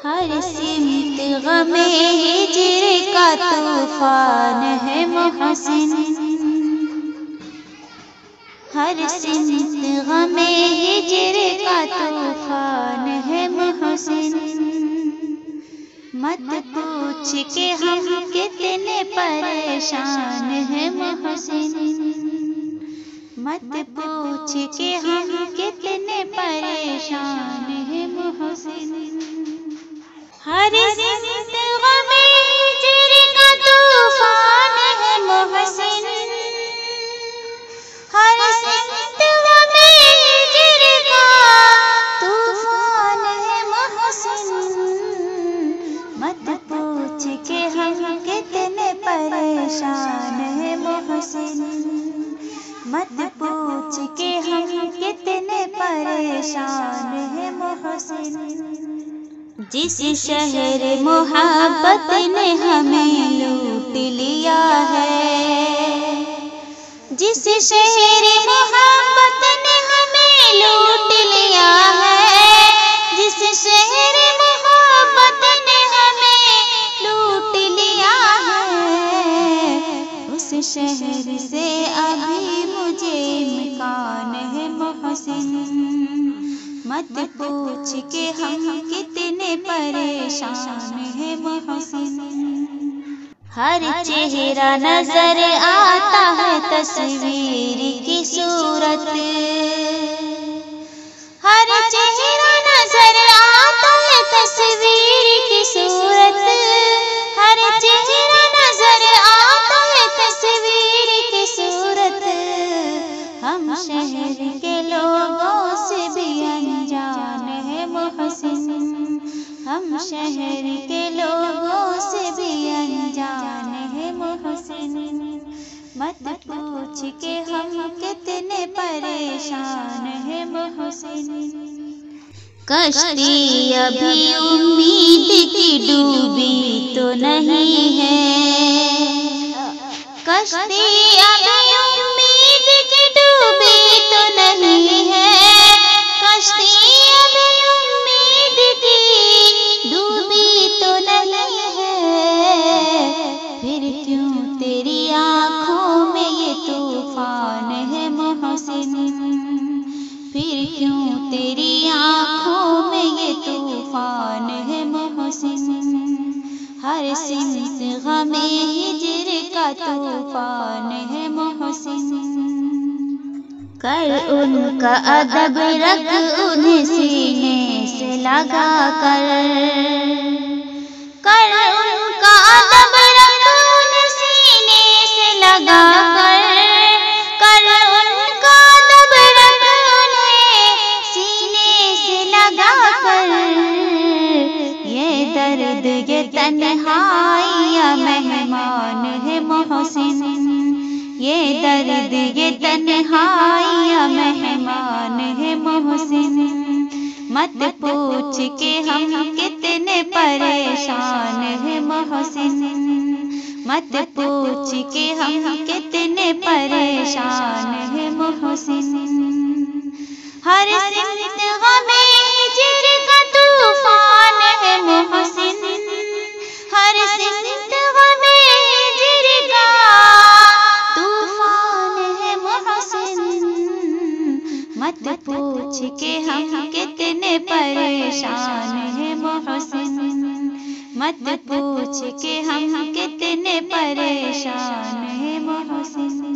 ہر سمت غم ہجر کا طوفان ہے محسن، ہر سمت غم ہجر کا طوفان ہے محسن۔ مت پوچھ کہ ہم کتنے پریشان ہیں محسن، مت پوچھ کہ ہم کتنے پریشان ہیں محسن۔ ہر سمت غم ہجر کا طوفان ہے محسن، ہر سمت غم ہجر کا طوفان ہے محسن۔ مت پوچھ کہ ہم کتنے پریشان ہیں محسن، مت پوچھ کہ ہم کتنے پریشان ہیں محسن۔ جس شہر محبت نے ہمیں لوٹ لیا ہے، جس شہر محبت نے ہمیں لوٹ لیا ہے، جس شہر محبت نے ہمیں لوٹ لیا ہے، اس شہر سے ابھی مجھے امکان ہے محسن۔ مت پوچھ کہ ہم کتنے پریشان ہیں محسن۔ ہر چہرہ نظر آتا ہے تصویر کی صورت، ہر چہرہ نظر آتا ہے تصویر کی صورت، ہر چہرہ نظر آتا ہے تصویر کی صورت۔ ہم شہر کے لوگوں سے بھی انجان ہے محسن، ہم شہر کے لوگوں سے بھی انجان ہے محسن۔ مت پوچھ کہ ہم کتنے پریشان ہیں محسن۔ کشتی ابھی امید کی ڈوبی تو نہیں ہے، کشتی ابھی امید کی ڈوبی تو نہیں ہے، کشتی ابھی امید کی ڈوبی تو نہیں ہے، پھر کیوں تیری آنکھوں میں یہ طوفان ہے محسن، پھر کیوں تیری آنکھوں میں یہ طوفان ہے محسن۔ ہر سمت غم ہجر کا طوفان ہے محسن۔ کر ان کا ادب رکھ انہیں سینے سے لگا کر، کر ان کا ادب رکھ انہیں سینے سے لگا کر، کر ان کا ادب رکھ انہیں سینے سے لگا کر۔ یہ درد یہ تنہائیاں مہمان ہے محسن، یہ درد یہ تنہائیاں مہمان ہے محسن۔ مت پوچھ کہ ہم کتنے پریشان ہیں محسن، مت پوچھ کہ ہم کتنے پریشان ہیں محسن۔ ہر سمت غم ہجر کا طوفان ہے محسن، ہر سمت غم ہجر کا طوفان ہے محسن۔ مت پوچھ کہ ہم کتنے پریشان ہیں محسن، مت پوچھ کہ ہم کتنے پریشان ہیں محسن۔